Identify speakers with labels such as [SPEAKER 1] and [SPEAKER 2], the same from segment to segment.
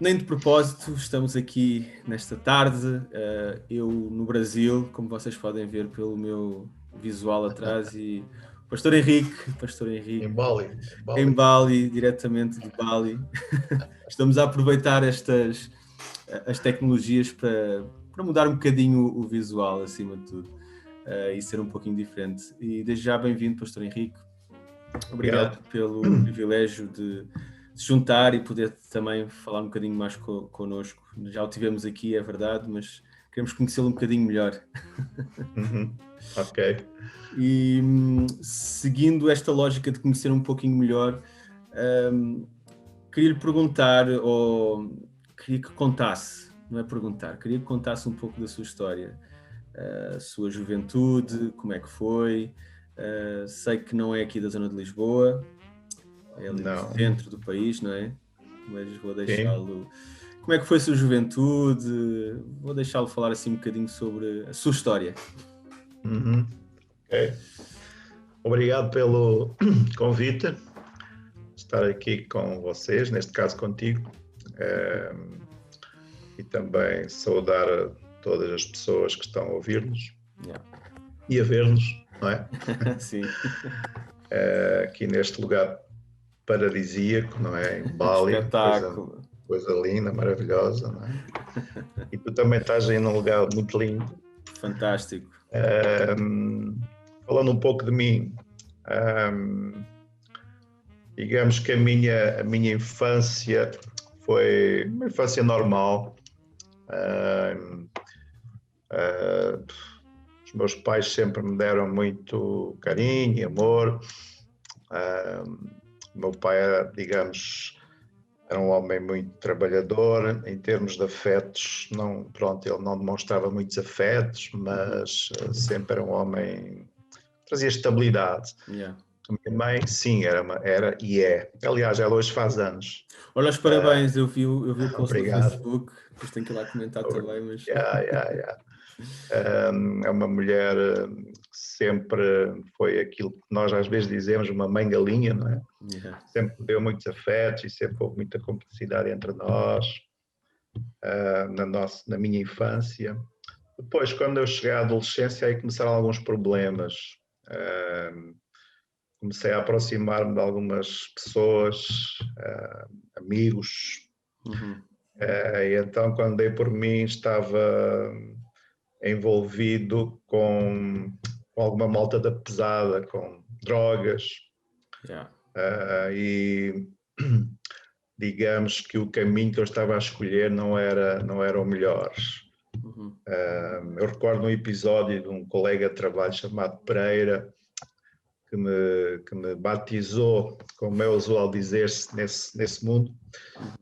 [SPEAKER 1] Nem de propósito, estamos aqui nesta tarde, eu no Brasil, como vocês podem ver pelo meu visual atrás, e Pastor Henrique,
[SPEAKER 2] Em Bali.
[SPEAKER 1] em Bali, diretamente de Bali. Estamos a aproveitar as tecnologias para mudar um bocadinho o visual, acima de tudo, e ser um pouquinho diferente. E desde já bem-vindo, Pastor Henrique. Obrigado pelo privilégio de se juntar e poder também falar um bocadinho mais connosco. Já o tivemos aqui, é verdade, mas queremos conhecê-lo um bocadinho melhor.
[SPEAKER 2] Ok.
[SPEAKER 1] E seguindo esta lógica de conhecer um pouquinho melhor, queria lhe perguntar, ou queria que contasse, não é perguntar, queria que contasse um pouco da sua história, a sua juventude, como é que foi. Sei que não é aqui da zona de Lisboa, é ali no centro do país, não é? Mas vou deixá-lo... Como é que foi a sua juventude? Vou deixá-lo falar assim um bocadinho sobre a sua história.
[SPEAKER 2] Ok. Obrigado pelo convite, estar aqui com vocês, neste caso contigo, e também saudar a todas as pessoas que estão a ouvir-nos e a ver-nos, não é?
[SPEAKER 1] Sim.
[SPEAKER 2] Aqui neste lugar paradisíaco, não é? Em Bali,
[SPEAKER 1] Espetáculo.
[SPEAKER 2] coisa linda, maravilhosa, não é? E tu também estás aí num lugar muito lindo.
[SPEAKER 1] Fantástico.
[SPEAKER 2] Falando um pouco de mim, digamos que a minha infância foi uma infância normal. Os meus pais sempre me deram muito carinho e amor. O meu pai era, digamos, era um homem muito trabalhador em termos de afetos. Não, pronto, ele não demonstrava muitos afetos, mas sempre era um homem que trazia estabilidade.
[SPEAKER 1] Yeah.
[SPEAKER 2] A minha mãe, sim, era e é. Aliás, ela hoje faz anos.
[SPEAKER 1] Olha, os parabéns, eu vi o post
[SPEAKER 2] Obrigado.
[SPEAKER 1] no Facebook, depois tenho que ir lá comentar também, mas...
[SPEAKER 2] É uma mulher que sempre foi aquilo que nós às vezes dizemos, uma mãe galinha, não é?
[SPEAKER 1] Yeah.
[SPEAKER 2] Sempre deu muitos afetos e sempre houve muita cumplicidade entre nós, na minha infância. Depois, quando eu cheguei à adolescência, aí começaram alguns problemas. Comecei a aproximar-me de algumas pessoas, amigos. E então, quando dei por mim, estava envolvido com alguma malta da pesada, com drogas.
[SPEAKER 1] Yeah.
[SPEAKER 2] E digamos que o caminho que eu estava a escolher não era o melhor. Eu recordo um episódio de um colega de trabalho chamado Pereira, que me batizou, como é usual dizer-se nesse mundo,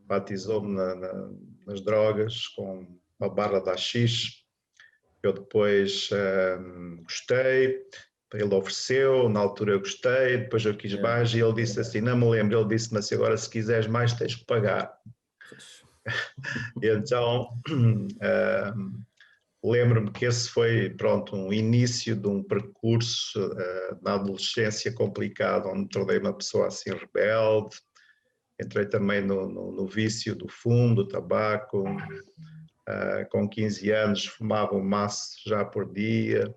[SPEAKER 2] batizou-me nas drogas com uma barra de haxixe. Eu depois gostei, ele ofereceu, na altura eu gostei, depois eu quis mais e ele disse assim, não me lembro, ele disse-me assim, agora se quiseres mais tens que pagar. E então lembro-me que esse foi, pronto, um início de um percurso na adolescência complicado, onde me tornei uma pessoa assim rebelde, entrei também no vício do fumo, do tabaco. Com 15 anos fumava um maço já por dia.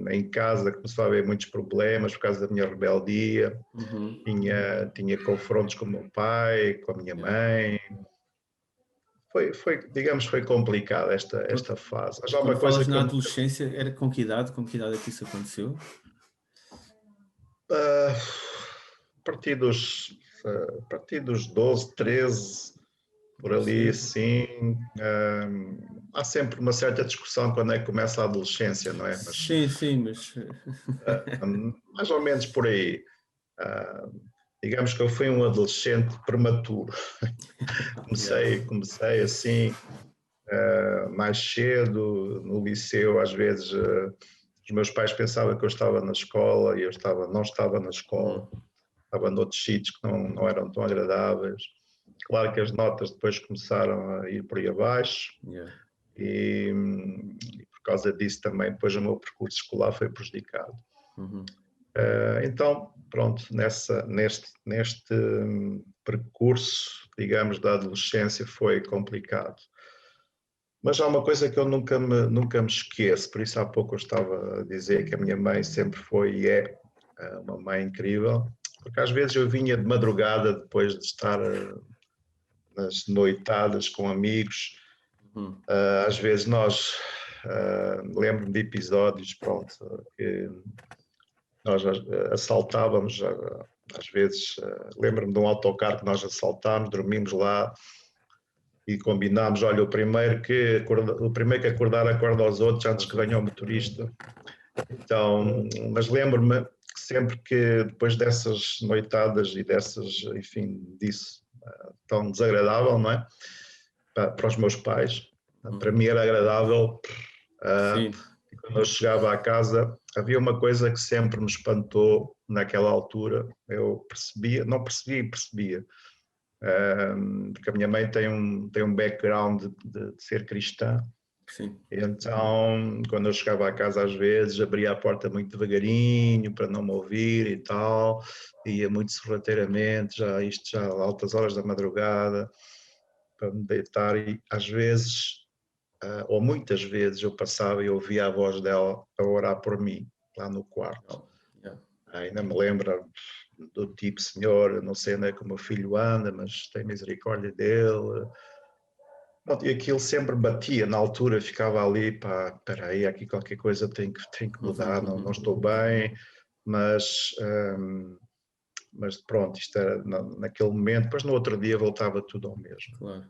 [SPEAKER 2] Em casa começou a haver muitos problemas por causa da minha rebeldia. Tinha confrontos com o meu pai, com a minha mãe. Digamos, foi complicado esta fase. Mas
[SPEAKER 1] quando falas na adolescência, era com que idade é que isso aconteceu?
[SPEAKER 2] A partir dos 12, 13, por ali, sim. Há sempre uma certa discussão quando é que começa a adolescência, não é? Mas,
[SPEAKER 1] sim, mas...
[SPEAKER 2] mais ou menos por aí. Digamos que eu fui um adolescente prematuro. Comecei assim, mais cedo, no liceu, às vezes os meus pais pensavam que eu estava na escola e eu não estava na escola. Estava noutros sítios que não eram tão agradáveis. Claro que as notas depois começaram a ir por aí abaixo e por causa disso também depois o meu percurso escolar foi prejudicado. Então, pronto, neste percurso, digamos, da adolescência foi complicado. Mas há uma coisa que eu nunca me esqueço, por isso há pouco eu estava a dizer que a minha mãe sempre foi e é uma mãe incrível, porque às vezes eu vinha de madrugada depois de estar nas noitadas com amigos, às vezes lembro-me de episódios, pronto, que nós assaltávamos, às vezes lembro-me de um autocarro que nós assaltámos, dormimos lá, e combinámos, olha, o primeiro que acordar acorda aos outros antes que venha o motorista. Então, mas lembro-me que sempre que depois dessas noitadas e disso tão desagradável, não é? Para os meus pais, para mim era agradável. Quando eu chegava à casa, havia uma coisa que sempre me espantou naquela altura. Eu não percebia. Porque a minha mãe tem um background de ser cristã.
[SPEAKER 1] Sim.
[SPEAKER 2] Então, quando eu chegava à casa, às vezes abria a porta muito devagarinho para não me ouvir e tal, ia muito sorrateiramente, já a altas horas da madrugada, para me deitar, e às vezes, ou muitas vezes, eu passava e ouvia a voz dela a orar por mim, lá no quarto. Ainda me lembro do tipo, Senhor, não sei onde é que o meu filho anda, mas tem misericórdia dele. E aquilo sempre batia, na altura ficava ali, pá, espera aí, aqui qualquer coisa tem que mudar, não estou bem, mas pronto, isto era naquele momento, depois no outro dia voltava tudo ao mesmo.
[SPEAKER 1] Claro.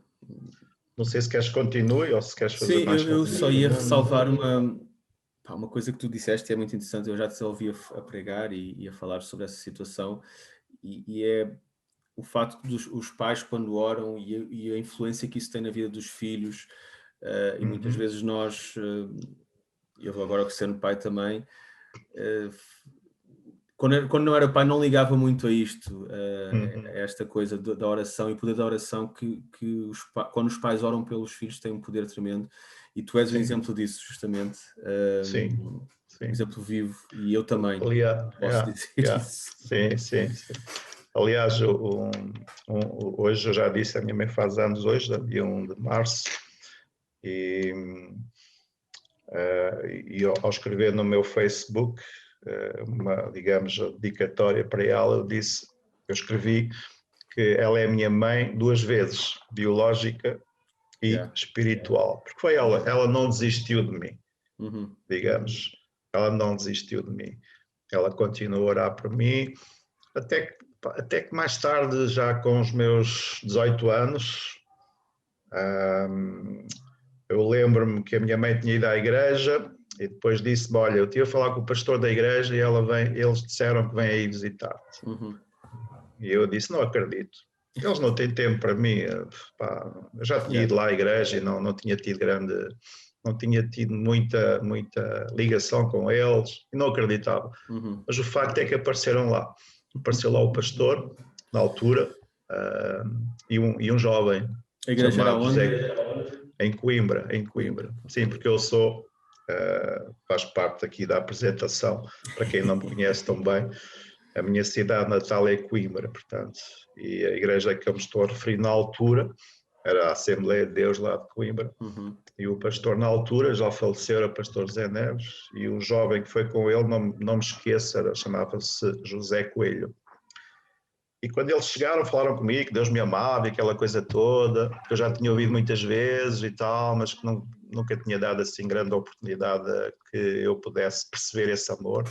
[SPEAKER 2] Não sei se queres que continue ou se queres fazer mais.
[SPEAKER 1] Sim, eu só ia ressalvar uma coisa que tu disseste, é muito interessante. Eu já te ouvi a pregar e a falar sobre essa situação, e é o facto dos os pais, quando oram, e a influência que isso tem na vida dos filhos, e muitas vezes nós, eu agora sendo pai também, quando não era pai, não ligava muito a isto, a esta coisa da oração e o poder da oração, que quando os pais oram pelos filhos tem um poder tremendo, e tu és um exemplo disso, justamente.
[SPEAKER 2] Sim.
[SPEAKER 1] Um exemplo vivo, e eu também posso dizer isso.
[SPEAKER 2] Sim. Aliás, hoje eu já disse, a minha mãe faz anos hoje, dia 1 de março, e ao escrever no meu Facebook uma, digamos, dedicatória para ela, eu escrevi que ela é a minha mãe 2 vezes, biológica e espiritual, porque foi ela não desistiu de mim, digamos, ela não desistiu de mim, ela continuou a orar por mim, até que mais tarde, já com os meus 18 anos, eu lembro-me que a minha mãe tinha ido à igreja e depois disse-me, olha, eu estive a falar com o pastor da igreja e eles disseram que vem aí visitar-te. E eu disse, não acredito. Eles não têm tempo para mim. Pá, eu já tinha ido lá à igreja e não tinha tido muita ligação com eles e não acreditava. Mas o facto é que apareceram lá. Apareceu lá o pastor, na altura, e um jovem.
[SPEAKER 1] A igreja era onde?
[SPEAKER 2] Em Coimbra. Sim, porque eu faço parte aqui da apresentação, para quem não me conhece tão bem, a minha cidade natal é Coimbra, portanto, e a igreja que eu me estou a referir na altura era a Assembleia de Deus lá de Coimbra, e o pastor na altura, já faleceu, era o pastor Zé Neves, e o jovem que foi com ele, não me esqueça, chamava-se José Coelho. E quando eles chegaram, falaram comigo que Deus me amava e aquela coisa toda, que eu já tinha ouvido muitas vezes e tal, mas que nunca tinha dado assim grande oportunidade a que eu pudesse perceber esse amor.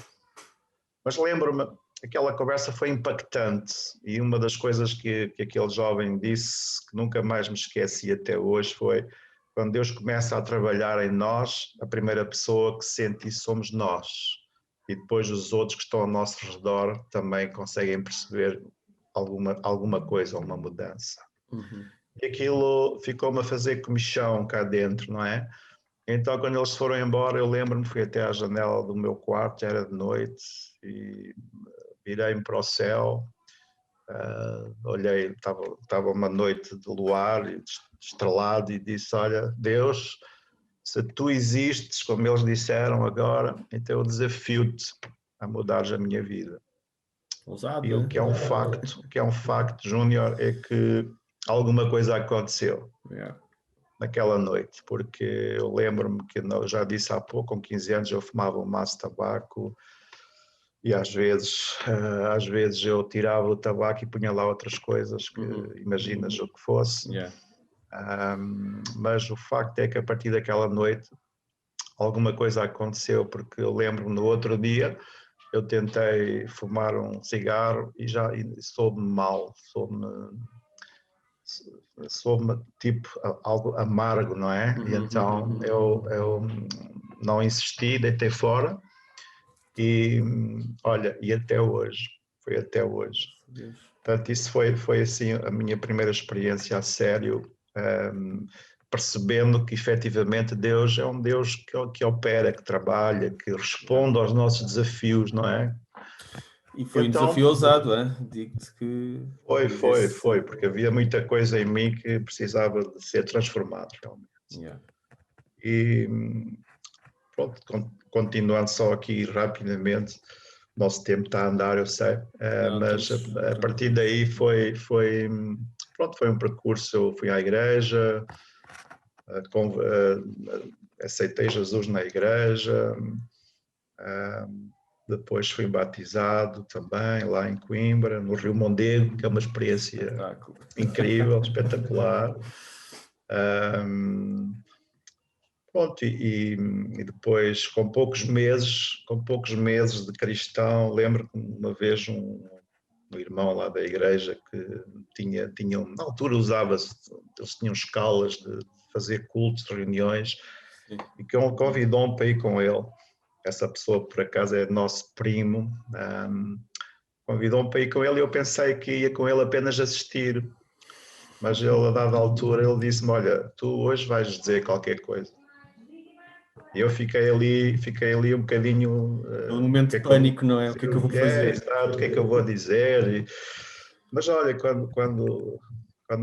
[SPEAKER 2] Mas lembro-me, aquela conversa foi impactante, e uma das coisas que aquele jovem disse, que nunca mais me esqueci até hoje, foi: quando Deus começa a trabalhar em nós, a primeira pessoa que sente isso somos nós. E depois os outros que estão ao nosso redor também conseguem perceber alguma coisa, uma mudança. E aquilo ficou-me a fazer comichão cá dentro, não é? Então, quando eles foram embora, eu lembro-me, fui até à janela do meu quarto, já era de noite, e virei-me para o céu, olhei, estava uma noite de luar, estrelado, e disse: olha, Deus, se tu existes, como eles disseram agora, então eu desafio-te a mudares a minha vida.
[SPEAKER 1] Ousado,
[SPEAKER 2] E o que é um facto, Júnior, é que alguma coisa aconteceu naquela noite, porque eu lembro-me que, eu já disse há pouco, com 15 anos eu fumava um maço de tabaco e às vezes eu tirava o tabaco e punha lá outras coisas que imaginas o que fosse. Mas o facto é que a partir daquela noite alguma coisa aconteceu, porque eu lembro-me no outro dia eu tentei fumar um cigarro e soube-me mal, soube-me tipo algo amargo, não é? E então eu não insisti, deitei fora e olha, e até hoje, foi até hoje. Portanto, isso foi assim a minha primeira experiência a sério, percebendo que efetivamente Deus é um Deus que opera, que trabalha, que responde aos nossos desafios, não é?
[SPEAKER 1] E foi então, um desafio ousado, é? Digo-te que...
[SPEAKER 2] Foi, porque havia muita coisa em mim que precisava de ser transformado, realmente. E pronto, continuando só aqui rapidamente, o nosso tempo está a andar, eu sei, mas a partir daí foi um percurso. Eu fui à igreja, aceitei Jesus na igreja, depois fui batizado também lá em Coimbra, no Rio Mondego, que é uma experiência incrível, espetacular. Pronto, e depois, com poucos meses de cristão, lembro que uma vez um irmão lá da igreja que tinha na altura usava-se, eles tinham escalas de fazer cultos, reuniões, e que convidou-me para ir com ele. Essa pessoa, por acaso, é nosso primo, convidou-me para ir com ele e eu pensei que ia com ele apenas assistir, mas ele, a dada altura, ele disse-me, olha, tu hoje vais dizer qualquer coisa. E eu fiquei ali um bocadinho...
[SPEAKER 1] Um momento de pânico, não é? O que é que eu vou fazer?
[SPEAKER 2] Exato, o que é que eu vou dizer? Mas olha, quando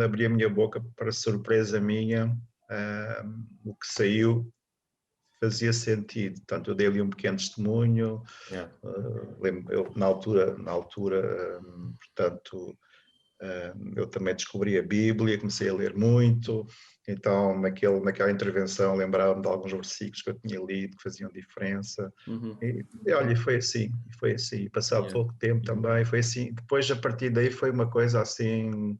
[SPEAKER 2] abri a minha boca, para surpresa minha, o que saiu fazia sentido. Portanto, eu dei ali um pequeno testemunho. Eu, na altura, portanto, eu também descobri a Bíblia, comecei a ler muito. Então, naquela intervenção, lembrava-me de alguns versículos que eu tinha lido que faziam diferença. E olha, foi assim. Passado pouco tempo também, foi assim. Depois, a partir daí, foi uma coisa assim,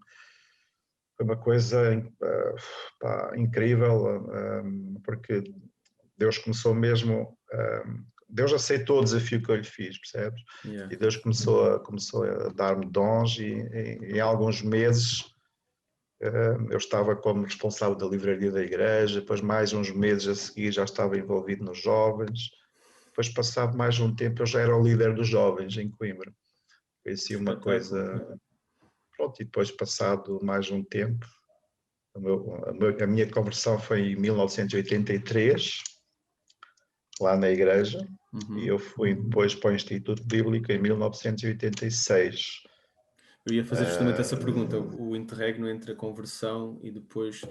[SPEAKER 2] incrível, porque Deus começou mesmo, Deus aceitou o desafio que eu lhe fiz, percebes? E Deus começou a dar-me dons e em alguns meses eu estava como responsável da livraria da igreja, depois mais uns meses a seguir já estava envolvido nos jovens, depois passado mais um tempo eu já era o líder dos jovens em Coimbra. Foi assim uma coisa... Pronto, e depois passado mais um tempo, a minha conversão foi em 1983, lá na igreja, e eu fui depois para o Instituto Bíblico em 1986.
[SPEAKER 1] Eu ia fazer justamente essa pergunta, o interregno entre a conversão e depois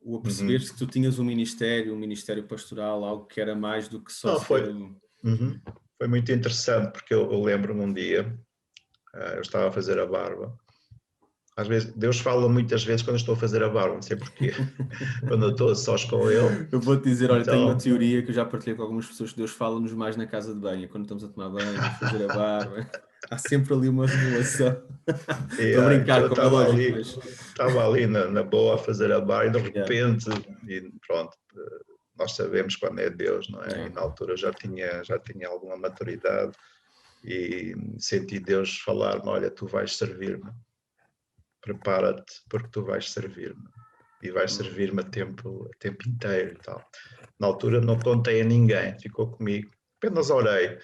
[SPEAKER 1] o aperceber-se que tu tinhas um ministério pastoral, algo que era mais do que só
[SPEAKER 2] foi muito interessante, porque eu lembro-me um dia, eu estava a fazer a barba. Às vezes, Deus fala muitas vezes quando eu estou a fazer a barba, não sei porquê, quando eu estou a sós com Ele.
[SPEAKER 1] Eu vou-te dizer, olha, tenho uma teoria que eu já partilhei com algumas pessoas, que Deus fala-nos mais na casa de banho, quando estamos a tomar banho, a fazer a barba. Há sempre ali uma revelação. Estou a brincar, como é lógico.
[SPEAKER 2] Estava ali na boa a fazer a barba e de repente, e pronto, nós sabemos quando é Deus, não é? E na altura já tinha alguma maturidade e senti Deus falar-me, olha, tu vais servir-me. Prepara-te porque tu vais servir-me e vais servir-me a tempo inteiro e tal. Na altura não contei a ninguém, ficou comigo, apenas orei.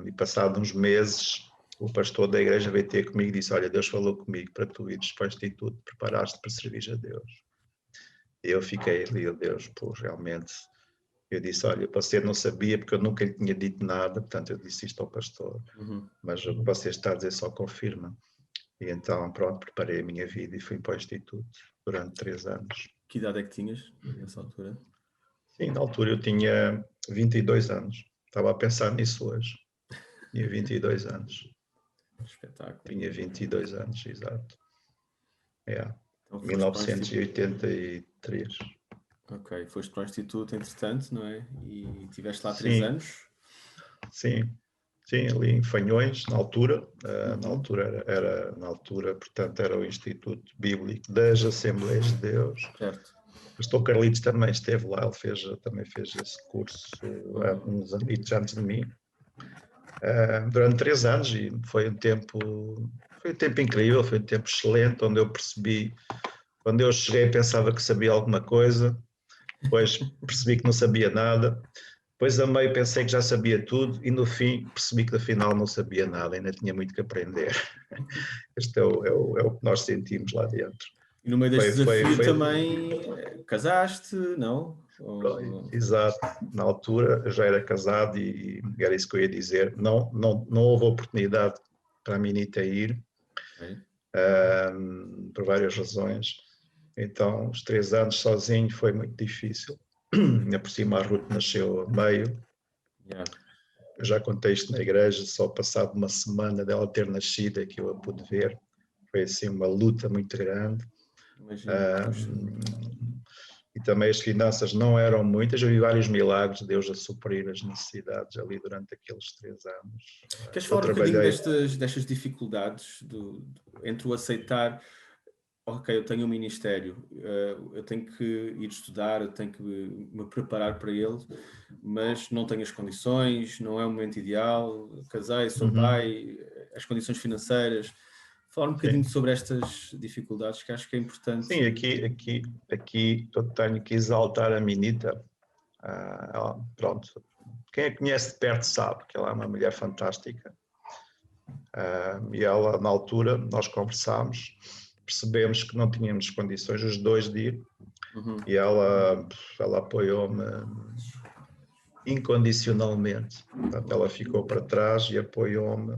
[SPEAKER 2] E passado uns meses o pastor da igreja veio ter comigo e disse, olha, Deus falou comigo para tu ires para o Instituto, preparaste para servir a Deus. E eu fiquei ali, Deus, pô, realmente. Eu disse, olha, você não sabia porque eu nunca lhe tinha dito nada, portanto eu disse isto ao pastor, mas o que você está a dizer só confirma. E então, pronto, preparei a minha vida e fui para o Instituto durante 3 anos.
[SPEAKER 1] Que idade é que tinhas nessa altura?
[SPEAKER 2] Sim, na altura eu tinha 22 anos. Estava a pensar nisso hoje. Tinha 22 anos.
[SPEAKER 1] Espetáculo.
[SPEAKER 2] Tinha 22 anos, exato. Então, 1983.
[SPEAKER 1] Ok, foste para o Instituto, entretanto, não é? E tiveste lá 3
[SPEAKER 2] Sim.
[SPEAKER 1] anos?
[SPEAKER 2] Sim, ali em Fanhões, na altura. Na altura, portanto, era o Instituto Bíblico das Assembleias de Deus.
[SPEAKER 1] Certo.
[SPEAKER 2] O pastor Carlitos também esteve lá, ele também fez esse curso há uns anos antes de mim. Durante 3 anos, e foi um tempo incrível, foi um tempo excelente, onde eu percebi, quando eu cheguei pensava que sabia alguma coisa, depois percebi que não sabia nada, depois a meio pensei que já sabia tudo e no fim percebi que afinal não sabia nada, ainda tinha muito que aprender. Este é o que nós sentimos lá dentro.
[SPEAKER 1] E no meio deste desafio também casaste, não?
[SPEAKER 2] Exato, na altura eu já era casado e era isso que eu ia dizer. Não houve oportunidade para a Minita ir, por várias razões. Então, os 3 anos sozinho foi muito difícil. Ainda por cima a Ruth nasceu a meio. Eu já contei isto na igreja, só passado uma semana dela ter nascido é que eu a pude ver. Foi assim uma luta muito grande. E também as finanças não eram muitas, eu vi vários milagres de Deus a suprir as necessidades ali durante aqueles 3 anos.
[SPEAKER 1] Queres falar um bocadinho destas dificuldades entre o aceitar, ok, eu tenho um ministério, eu tenho que ir estudar, eu tenho que me preparar para ele, mas não tenho as condições, não é o momento ideal, casei, sou pai, as condições financeiras. Falar um bocadinho sobre estas dificuldades que acho que é importante.
[SPEAKER 2] Sim, aqui eu tenho que exaltar a Minita. Pronto, quem a conhece de perto sabe que ela é uma mulher fantástica. E ela, na altura, nós conversámos, percebemos que não tínhamos condições os dois de ir, e ela apoiou-me incondicionalmente. Portanto, ela ficou para trás e apoiou-me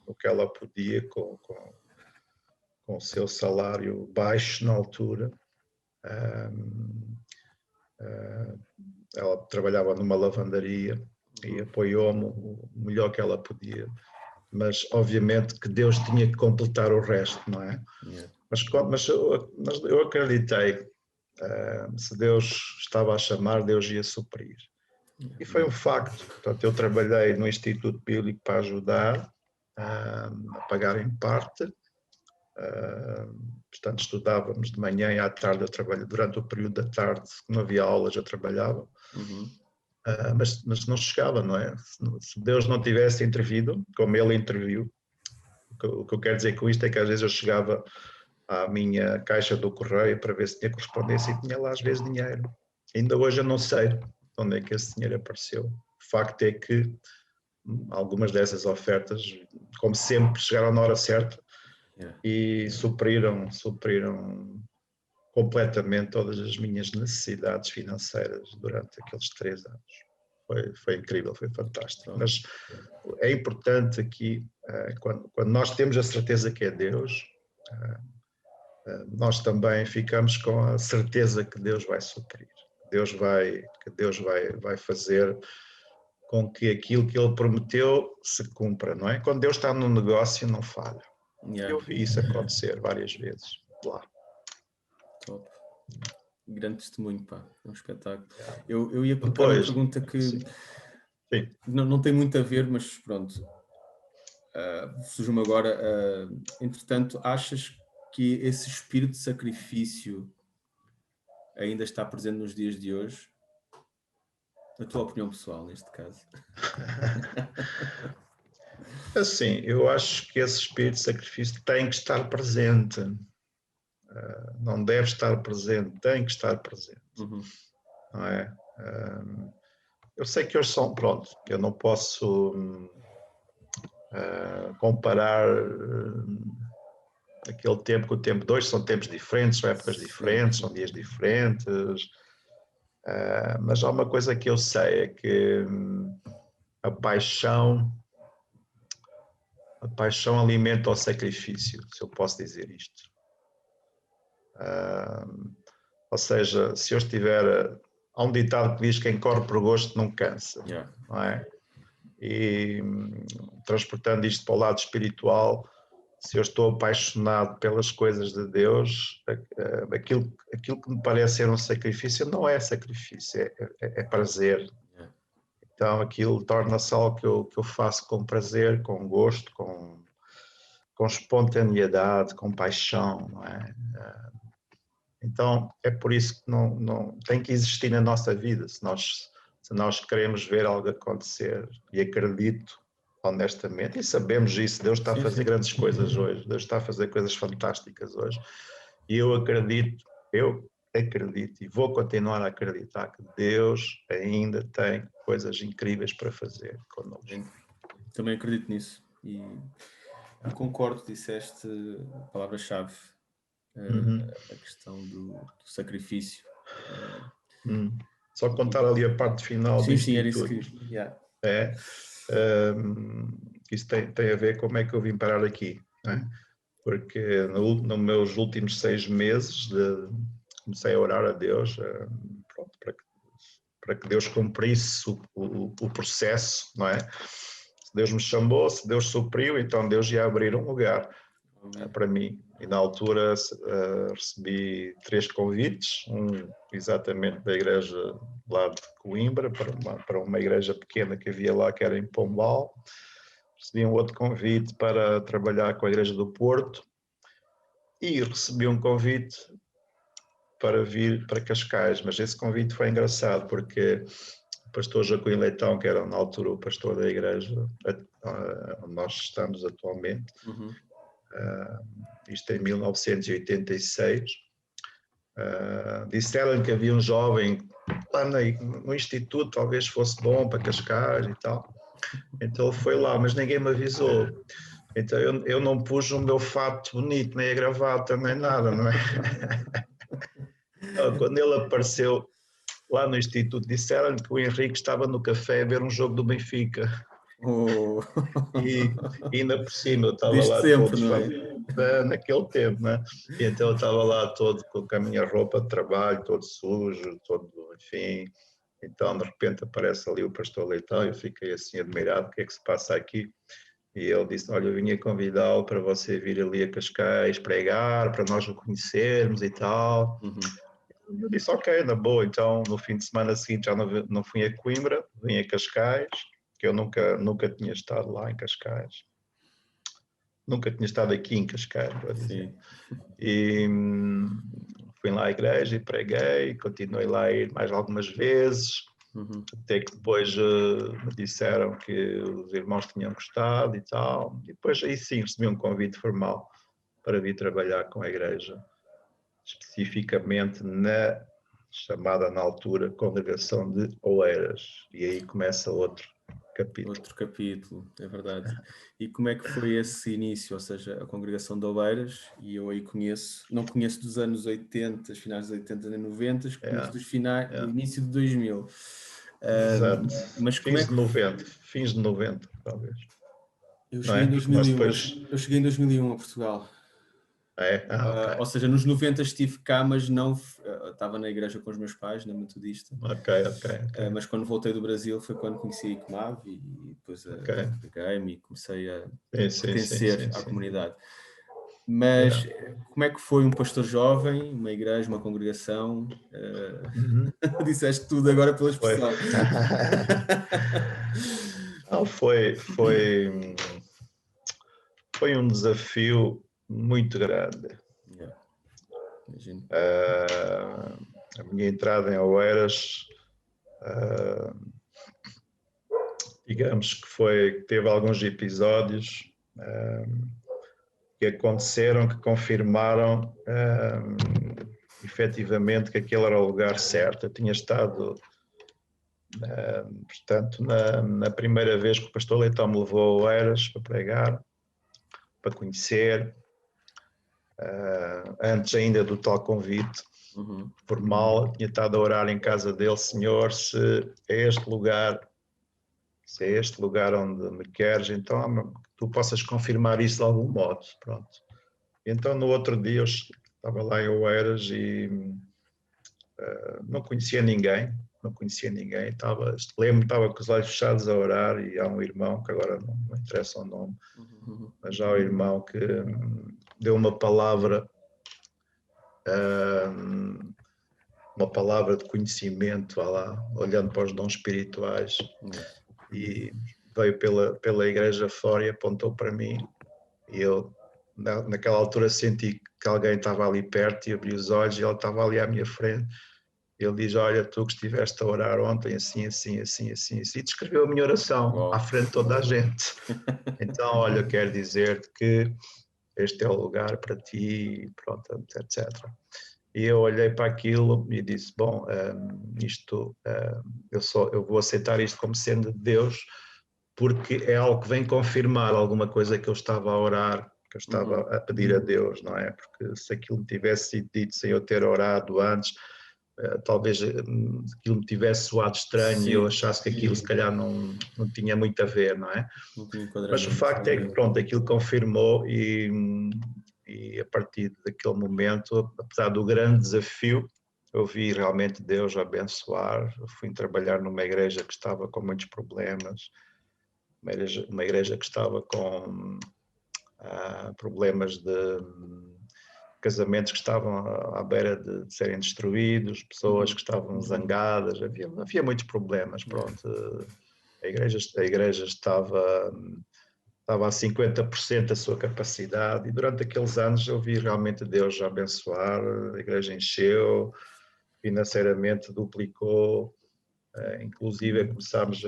[SPEAKER 2] o que ela podia com o seu salário baixo na altura. Ela trabalhava numa lavandaria e apoiou-me o melhor que ela podia. Mas, obviamente, que Deus tinha que completar o resto, não é? Mas eu acreditei, se Deus estava a chamar, Deus ia suprir. E foi um facto. Portanto, eu trabalhei no Instituto Bíblico para ajudar a pagar em parte. Portanto, estudávamos de manhã e à tarde eu trabalhava. Durante o período da tarde, não havia aulas, eu trabalhava. Mas não chegava, não é? Se Deus não tivesse intervido, como Ele interviu, o que eu quero dizer com isto é que às vezes eu chegava à minha caixa do correio para ver se tinha correspondência e tinha lá às vezes dinheiro. Ainda hoje eu não sei de onde é que esse dinheiro apareceu. O facto é que algumas dessas ofertas, como sempre, chegaram na hora certa e supriram completamente todas as minhas necessidades financeiras durante aqueles 3 anos. Foi incrível, foi fantástico. Mas é importante aqui, quando nós temos a certeza que é Deus, nós também ficamos com a certeza que Deus vai suprir. Que Deus vai fazer com que aquilo que Ele prometeu se cumpra, não é? Quando Deus está no negócio, não falha. Eu vi isso acontecer várias vezes lá.
[SPEAKER 1] Top. Grande testemunho, pá. É um espetáculo. Eu ia colocar uma pergunta que não tem muito a ver, mas pronto. Surgiu-me agora. Entretanto, achas que esse espírito de sacrifício ainda está presente nos dias de hoje? A tua opinião pessoal, neste caso.
[SPEAKER 2] Assim, eu acho que esse espírito de sacrifício tem que estar presente. Não deve estar presente, tem que estar presente. Não é? Eu sei que hoje são, pronto, eu não posso comparar aquele tempo com o tempo de hoje, são tempos diferentes, são épocas diferentes, são dias diferentes, mas há uma coisa que eu sei, é que a paixão alimenta o sacrifício, se eu posso dizer isto. Ou seja, se eu estiver... Há um ditado que diz que quem corre por gosto não cansa, não é? E transportando isto para o lado espiritual, se eu estou apaixonado pelas coisas de Deus, aquilo que me parece ser um sacrifício não é sacrifício, é prazer. Então aquilo torna-se algo que eu faço com prazer, com gosto, com espontaneidade, com paixão, não é? Então é por isso que não tem que existir na nossa vida, se nós queremos ver algo acontecer, e acredito honestamente, e sabemos isso, Deus está a fazer grandes coisas hoje, Deus está a fazer coisas fantásticas hoje, e eu acredito e vou continuar a acreditar que Deus ainda tem coisas incríveis para fazer connosco.
[SPEAKER 1] Também acredito nisso e concordo, disseste a palavra-chave, a questão do sacrifício.
[SPEAKER 2] Só contar ali a parte final do Instituto.
[SPEAKER 1] Era isso que...
[SPEAKER 2] Isso tem a ver com como é que eu vim parar aqui, não é? Porque nos meus últimos 6 meses comecei a orar a Deus para que Deus cumprisse o processo, não é? Se Deus me chamou, se Deus supriu, então Deus ia abrir um lugar para mim. E na altura recebi 3 convites, um exatamente da igreja lá de Coimbra, para uma igreja pequena que havia lá, que era em Pombal. Recebi um outro convite para trabalhar com a igreja do Porto e recebi um convite para vir para Cascais, mas esse convite foi engraçado porque o pastor Joaquim Leitão, que era na altura o pastor da igreja onde nós estamos atualmente, isto em 1986, disseram que havia um jovem lá no instituto, talvez fosse bom para Cascais e tal. Então ele foi lá, mas ninguém me avisou. Então eu não pus o meu fato bonito, nem a gravata, nem nada, não é? Então, quando ele apareceu lá no instituto, disseram que o Henrique estava no café a ver um jogo do Benfica. E ainda por cima eu estava lá
[SPEAKER 1] sempre, não é?
[SPEAKER 2] Naquele tempo, né? E então eu estava lá todo com a minha roupa de trabalho, todo sujo, todo, enfim. Então de repente aparece ali o pastor Leitão, eu fiquei assim admirado, o que é que se passa aqui? E ele disse, olha, eu vinha convidá-lo para você vir ali a Cascais pregar, para nós o conhecermos e tal. Eu disse, ok, na boa. Então no fim de semana seguinte já não fui a Coimbra, vim a Cascais, que eu nunca tinha estado lá em Cascais. Nunca tinha estado aqui em Cascais, para dizer. E fui lá à igreja e preguei, continuei lá a ir mais algumas vezes, até que depois me disseram que os irmãos tinham gostado e tal. E depois aí sim recebi um convite formal para vir trabalhar com a igreja, especificamente na chamada na altura Congregação de Oeiras. E aí começa outro capítulo,
[SPEAKER 1] é verdade. E como é que foi esse início? Ou seja, a Congregação de Oeiras, e eu aí não conheço dos anos 80, os finais dos 80 e 90, conheço do início de 2000.
[SPEAKER 2] Exato.
[SPEAKER 1] Mas
[SPEAKER 2] fins de 90, talvez.
[SPEAKER 1] Eu cheguei em 2001, eu cheguei em 2001 a Portugal.
[SPEAKER 2] Okay.
[SPEAKER 1] Ou seja, nos 90 estive cá, mas não estava na igreja com os meus pais, na Metodista.
[SPEAKER 2] Ok.
[SPEAKER 1] Mas quando voltei do Brasil foi quando conheci a ICMAV e depois peguei-me e comecei a pertencer à comunidade. Mas como é que foi um pastor jovem, uma igreja, uma congregação? Disseste tudo agora pela expressão.
[SPEAKER 2] Não, foi um desafio muito grande.
[SPEAKER 1] Imagino.
[SPEAKER 2] A minha entrada em Oeiras, digamos que teve alguns episódios que aconteceram, que confirmaram efetivamente que aquele era o lugar certo. Eu tinha estado, portanto, na primeira vez que o pastor Leitão me levou a Oeiras para pregar, para conhecer, antes ainda do tal convite formal, tinha estado a orar em casa dele, Senhor, se é este lugar onde me queres, então tu possas confirmar isso de algum modo, pronto. Então no outro dia eu estava lá em Oeiras e não conhecia ninguém, não conhecia ninguém, lembro-me, estava com os olhos fechados a orar, e há um irmão, que agora não interessa o nome, mas há um irmão que deu uma palavra de conhecimento, olhando para os dons espirituais, e veio pela igreja fora e apontou para mim, e eu naquela altura senti que alguém estava ali perto, e abri os olhos e ele estava ali à minha frente. Ele diz: olha, tu que estiveste a orar ontem assim, assim, assim, assim, assim, e descreveu a minha oração à frente de toda a gente. Então, olha, quero dizer-te que este é o lugar para ti, pronto, etc. E eu olhei para aquilo e disse: bom, eu vou aceitar isto como sendo de Deus, porque é algo que vem confirmar alguma coisa que eu estava a orar, que eu estava a pedir a Deus, não é? Porque se aquilo me tivesse sido dito sem eu ter orado antes, talvez aquilo me tivesse soado estranho, e eu achasse que aquilo se calhar não tinha muito a ver, não é? Mas o facto é que, pronto, aquilo confirmou, e a partir daquele momento, apesar do grande desafio, eu vi realmente Deus abençoar. Eu fui trabalhar numa igreja que estava com muitos problemas, uma igreja que estava com problemas de casamentos que estavam à beira de serem destruídos, pessoas que estavam zangadas, havia muitos problemas, pronto. A igreja estava a 50% da sua capacidade, e durante aqueles anos eu vi realmente Deus abençoar. A igreja encheu, financeiramente duplicou, inclusive começámos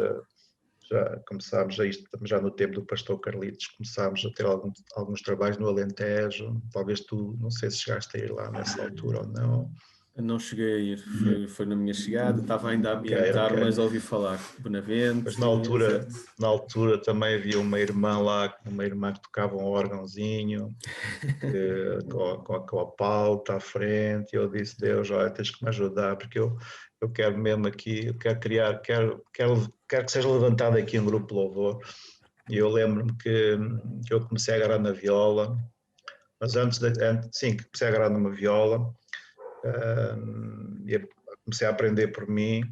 [SPEAKER 2] a isto, já no tempo do pastor Carlitos, começámos a ter alguns trabalhos no Alentejo. Talvez tu, não sei se chegaste a ir lá nessa altura ou não.
[SPEAKER 1] Não cheguei a ir, foi na minha chegada, estava ainda a ambientar, mas ouvi falar de Benavente.
[SPEAKER 2] Mas na altura também havia uma irmã lá, uma irmã que tocava um órgãozinho, com a pauta à frente, e eu disse: Deus, olha, tens que me ajudar, porque eu quero mesmo aqui, eu quero criar, quero que seja levantado aqui um grupo de louvor. E eu lembro-me que eu comecei a agarrar na viola, mas sim, comecei a agarrar numa viola, e comecei a aprender por mim,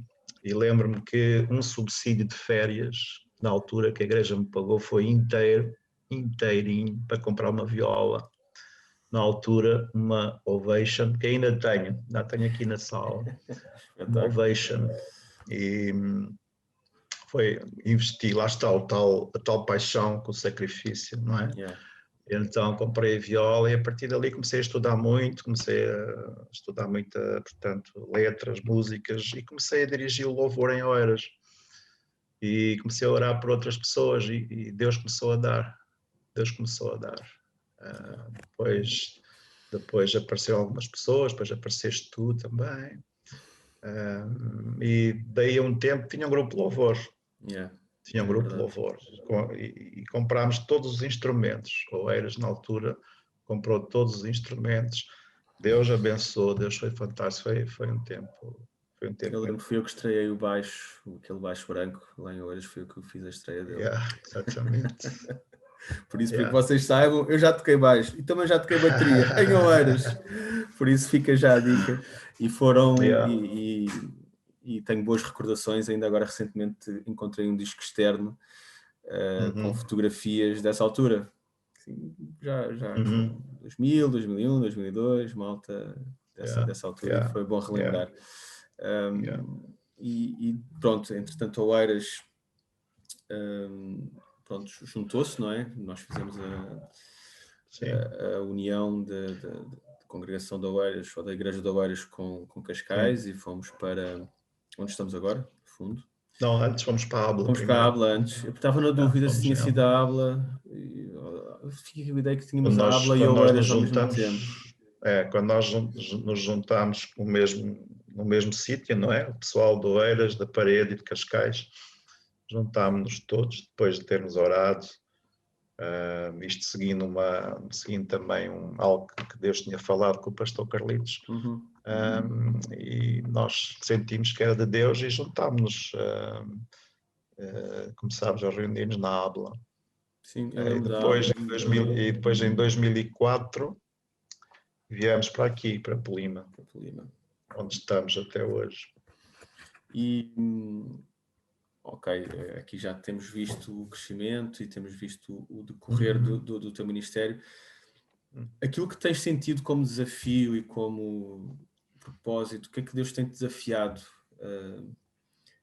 [SPEAKER 2] e lembro-me que um subsídio de férias, na altura, que a igreja me pagou, foi inteirinho, para comprar uma viola. Na altura, uma Ovation, que ainda tenho aqui na sala, uma Ovation, e foi investir, lá está a tal paixão com o sacrifício, não é? Então comprei a viola, e a partir dali comecei a estudar muito, portanto, letras, músicas, e comecei a dirigir o louvor em Oeiras. E comecei a orar por outras pessoas, e Deus começou a dar. Depois apareceram algumas pessoas, depois apareceste tu também. E daí a um tempo tinha um grupo de louvor. Tinha um grupo de louvor, e comprámos todos os instrumentos. Oeiras, na altura, comprou todos os instrumentos. Deus abençoou, Deus foi fantástico. Foi um tempo.
[SPEAKER 1] Eu lembro que fui eu que estreiei o baixo, aquele baixo branco lá em Oeiras, foi eu que fiz a estreia dele.
[SPEAKER 2] Exatamente.
[SPEAKER 1] Por isso, para que vocês saibam, eu já toquei baixo e também já toquei bateria em Oeiras. Por isso fica já a dica. E foram, e tenho boas recordações. Ainda agora recentemente encontrei um disco externo com fotografias dessa altura. Sim, já 2000, 2001, 2002, malta dessa altura, e foi bom relembrar. E pronto, entretanto a Oeiras pronto, juntou-se, não é? Nós fizemos a união da congregação de Oeiras, ou da igreja de Oeiras, com Cascais, e fomos para onde estamos agora, no fundo.
[SPEAKER 2] Não, antes fomos para a Abla.
[SPEAKER 1] Fomos para a Abla antes. Eu estava na dúvida se tinha sido a Abla. Fiquei com a ideia que tínhamos a Abla e a Oeiras ao mesmo tempo.
[SPEAKER 2] Quando nós nos juntámos no mesmo sítio, não é? O pessoal de Oeiras, da Parede e de Cascais, juntámos-nos todos depois de termos orado, isto seguindo também algo que Deus tinha falado com o pastor Carlitos. E nós sentimos que era de Deus e juntámos-nos, começámos a reunir-nos na Abla.
[SPEAKER 1] Sim,
[SPEAKER 2] e depois em 2004 viemos para aqui, para Polima, onde estamos até hoje.
[SPEAKER 1] E, ok, aqui já temos visto o crescimento e temos visto o decorrer do teu ministério. Aquilo que tens sentido como desafio e como propósito, o que é que Deus tem desafiado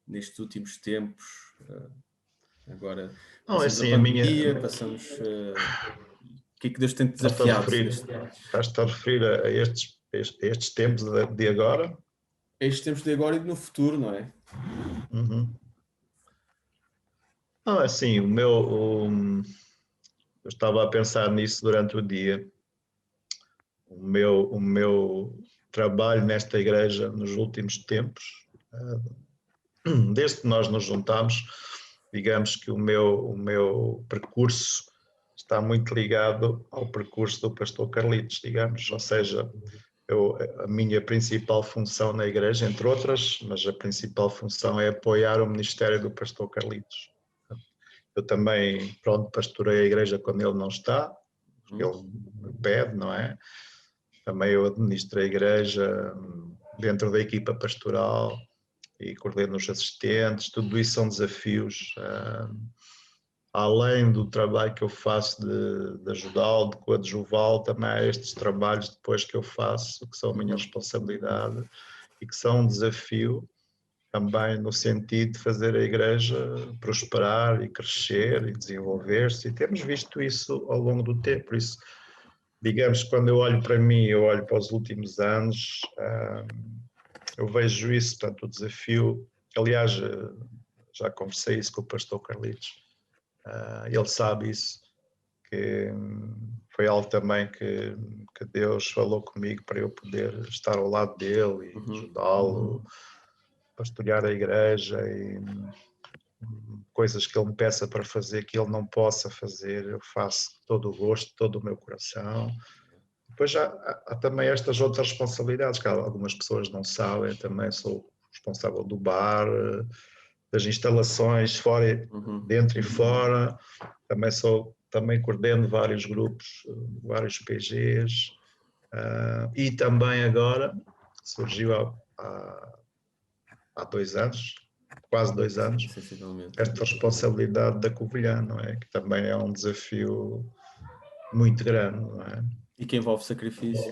[SPEAKER 1] nestes últimos tempos? Agora
[SPEAKER 2] Não, é
[SPEAKER 1] passamos a
[SPEAKER 2] assim,
[SPEAKER 1] pandemia, passamos... o que é que Deus tem desafiado?
[SPEAKER 2] Estás-te a referir a estes tempos de agora?
[SPEAKER 1] Estes tempos de agora e no futuro, não é?
[SPEAKER 2] Não, é assim, eu estava a pensar nisso durante o dia. O meu trabalho nesta igreja nos últimos tempos, desde que nós nos juntamos, digamos que o meu percurso está muito ligado ao percurso do pastor Carlitos, digamos, ou seja, a minha principal função na igreja, entre outras, mas a principal função é apoiar o ministério do pastor Carlitos. Eu também, pronto, pastorei a igreja quando ele não está, porque ele me pede, não é? Também eu administro a igreja dentro da equipa pastoral e coordeno os assistentes, tudo isso são desafios. Além do trabalho que eu faço de ajudá-lo, de coadjuvá-lo, também há estes trabalhos depois que eu faço, que são a minha responsabilidade e que são um desafio também no sentido de fazer a igreja prosperar e crescer e desenvolver-se, e temos visto isso ao longo do tempo. Por isso, digamos, quando eu olho para mim, eu olho para os últimos anos, eu vejo isso, portanto, o desafio. Aliás, já conversei isso com o pastor Carlitos, ele sabe isso, que foi algo também que Deus falou comigo para eu poder estar ao lado dele e ajudá-lo, pastorear a igreja, e coisas que ele me peça para fazer que ele não possa fazer, eu faço com todo o gosto, todo o meu coração. Depois há também estas outras responsabilidades que algumas pessoas não sabem. Também sou responsável do bar, das instalações fora, dentro e fora. Também coordeno vários grupos, vários PGs, e também agora surgiu há 2 anos, quase 2 anos, esta responsabilidade da Covilhã, não é? Que também é um desafio muito grande, não é?
[SPEAKER 1] E que envolve sacrifício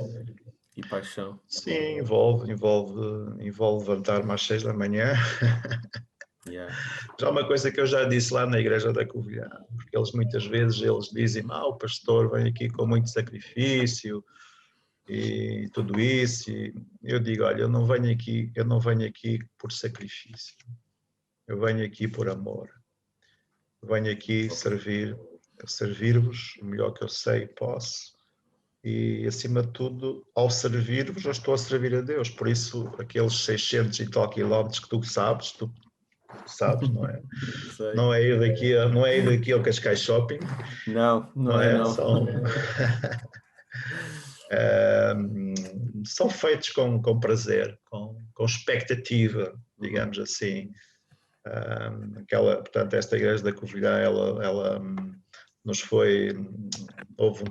[SPEAKER 1] e paixão.
[SPEAKER 2] Sim, envolve levantar-me às 6 da manhã. Já uma coisa que eu já disse lá na igreja da Covilhã, porque eles muitas vezes dizem, o pastor vem aqui com muito sacrifício e tudo isso, e eu digo, olha, eu não venho aqui por sacrifício, eu venho aqui por amor, eu venho aqui servir-vos o melhor que eu sei e posso, e acima de tudo, ao servir-vos, eu estou a servir a Deus. Por isso, aqueles 600 e tal quilómetros que tu sabes, não é? Não é ir daqui ao Cascais Shopping.
[SPEAKER 1] Não é.
[SPEAKER 2] São feitos com prazer, com expectativa, digamos assim. Portanto, esta igreja da Covilhã, ela nos houve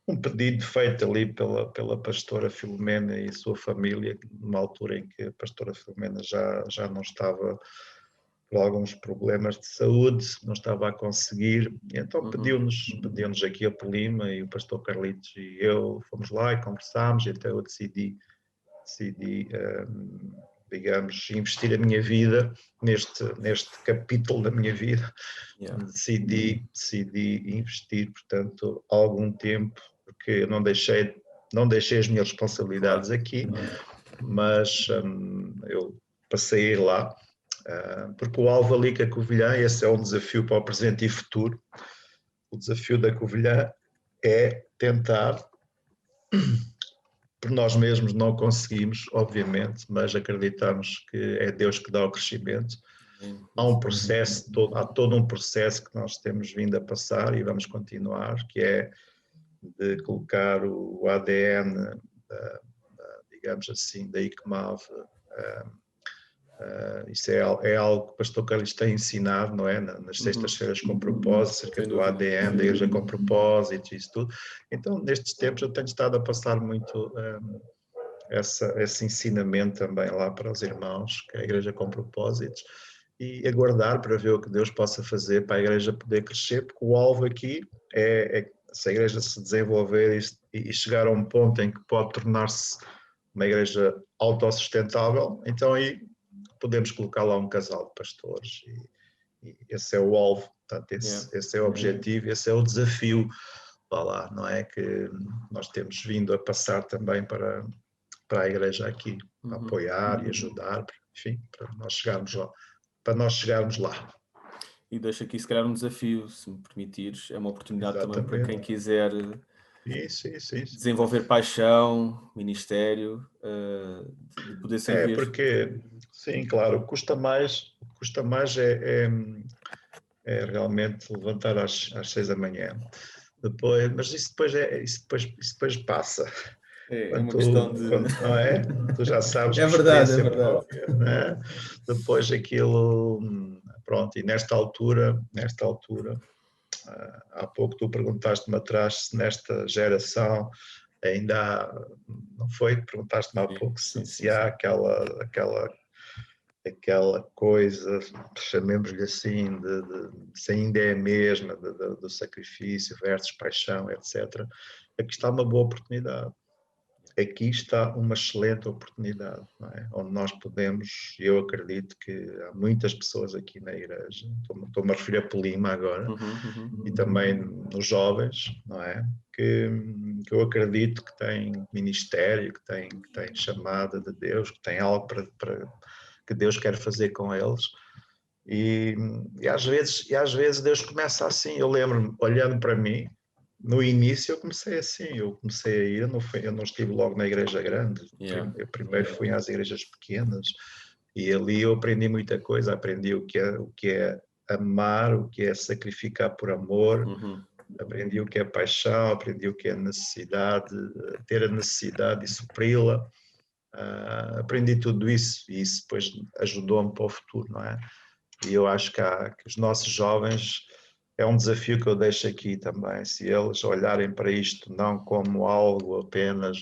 [SPEAKER 2] um pedido feito ali pela pastora Filomena e sua família, numa altura em que a pastora Filomena já não estava, por alguns problemas de saúde, não estava a conseguir, e então pediu-nos aqui a Polima, e o pastor Carlitos e eu fomos lá e conversámos, e então eu decidi digamos, investir a minha vida neste capítulo da minha vida. Decidi investir, portanto, algum tempo, porque eu não deixei as minhas responsabilidades aqui, mas eu passei a ir lá, porque o alvo ali que a Covilhã, esse é um desafio para o presente e futuro. O desafio da Covilhã é tentar, por nós mesmos não conseguimos, obviamente, mas acreditamos que é Deus que dá o crescimento. Há todo um processo que nós temos vindo a passar e vamos continuar, que é de colocar o ADN, digamos assim, da ICMAV. Isso é algo que o pastor Carlos tem ensinado, não é? Nas sextas-feiras com propósito, acerca do ADN da igreja com propósito, isso tudo. Então, nestes tempos, eu tenho estado a passar muito esse ensinamento também lá para os irmãos, que é a Igreja com Propósitos, e aguardar para ver o que Deus possa fazer para a Igreja poder crescer, porque o alvo aqui é se a Igreja se desenvolver e chegar a um ponto em que pode tornar-se uma Igreja autossustentável, então aí podemos colocar lá um casal de pastores, e esse é o alvo, portanto, esse é o objetivo, esse é o desafio, lá, não é, que nós temos vindo a passar também para a Igreja aqui, para apoiar e ajudar, enfim, para nós chegarmos lá.
[SPEAKER 1] E deixo aqui, se calhar, um desafio, se me permitires, é uma oportunidade
[SPEAKER 2] Exatamente.
[SPEAKER 1] também para quem quiser
[SPEAKER 2] isso.
[SPEAKER 1] desenvolver paixão, ministério, de poder servir.
[SPEAKER 2] Porque, sim, claro, custa mais é realmente levantar às 6 da manhã. Depois, mas isso depois passa.
[SPEAKER 1] É uma questão de...
[SPEAKER 2] não é? Tu já sabes.
[SPEAKER 1] É verdade.
[SPEAKER 2] Própria, não é? Depois aquilo, pronto, e nesta altura, há pouco tu perguntaste-me atrás se nesta geração ainda há, não foi? Perguntaste-me há pouco se há aquela coisa, chamemos-lhe assim, se ainda é a mesma, do sacrifício versus paixão, etc. Aqui está uma boa oportunidade. Aqui está uma excelente oportunidade, não é? Onde nós podemos, eu acredito que há muitas pessoas aqui na igreja, estou-me a referir a Polima agora, e também nos jovens, não é? Que eu acredito que têm ministério, que têm chamada de Deus, que têm algo para que Deus quer fazer com eles. E às vezes Deus começa assim. Eu lembro-me, olhando para mim, no início eu comecei assim, eu comecei a ir, eu não estive logo na igreja grande, eu primeiro fui às igrejas pequenas, e ali eu aprendi muita coisa, aprendi o que é amar, o que é sacrificar por amor, aprendi o que é paixão, aprendi o que é necessidade, ter a necessidade de supri-la, aprendi tudo isso, e isso depois ajudou-me para o futuro, não é? E eu acho que os nossos jovens, é um desafio que eu deixo aqui também, se eles olharem para isto não como algo apenas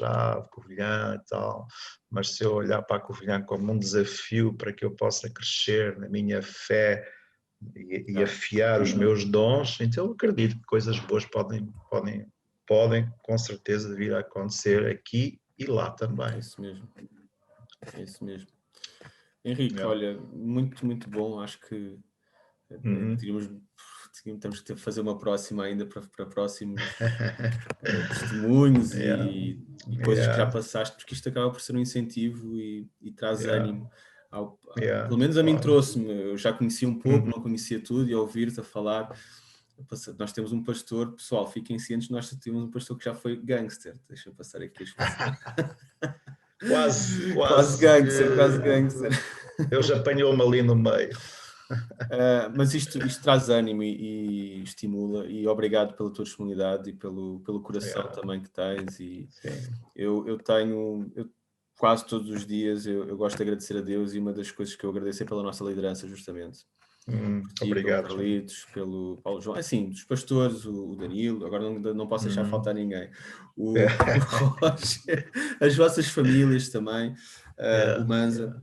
[SPEAKER 2] Covilhã e tal, mas se eu olhar para a Covilhã como um desafio para que eu possa crescer na minha fé e afiar os meus dons, então eu acredito que coisas boas podem com certeza vir a acontecer aqui e lá também.
[SPEAKER 1] É isso mesmo. Henrique, olha, muito, muito bom, acho que temos que fazer uma próxima ainda para próximos testemunhos e coisas que já passaste, porque isto acaba por ser um incentivo e traz ânimo. Pelo menos a mim trouxe-me, eu já conhecia um pouco, não conhecia tudo, e ao ouvir-te a falar, nós temos um pastor, pessoal, fiquem cientes, nós temos um pastor que já foi gangster, deixa eu passar aqui a expressão. Quase gangster.
[SPEAKER 2] Deus apanhou-me ali no meio.
[SPEAKER 1] Mas isto traz ânimo e estimula, e obrigado pela tua disponibilidade e pelo coração também que tens. E eu quase todos os dias eu gosto de agradecer a Deus, e uma das coisas que eu agradeço é pela nossa liderança, justamente.
[SPEAKER 2] Obrigado.
[SPEAKER 1] Pelo Carlitos, pelo Paulo João, assim, dos pastores, o Danilo, agora não posso deixar faltar ninguém, o Roger, as vossas famílias também, o Manza.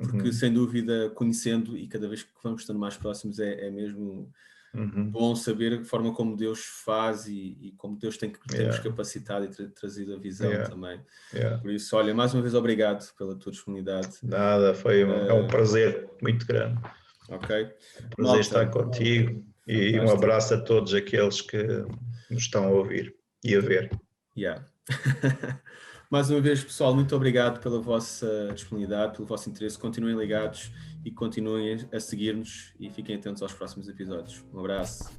[SPEAKER 1] Porque sem dúvida, conhecendo, e cada vez que vamos estando mais próximos, é mesmo bom saber a forma como Deus faz e como Deus tem-nos capacitado e trazido a visão também. Por isso, olha, mais uma vez obrigado pela tua disponibilidade.
[SPEAKER 2] Nada, é um prazer muito grande.
[SPEAKER 1] Ok.
[SPEAKER 2] Prazer estar contigo, e um abraço a todos aqueles que nos estão a ouvir e a ver.
[SPEAKER 1] Mais uma vez, pessoal, muito obrigado pela vossa disponibilidade, pelo vosso interesse. Continuem ligados e continuem a seguir-nos, e fiquem atentos aos próximos episódios. Um abraço.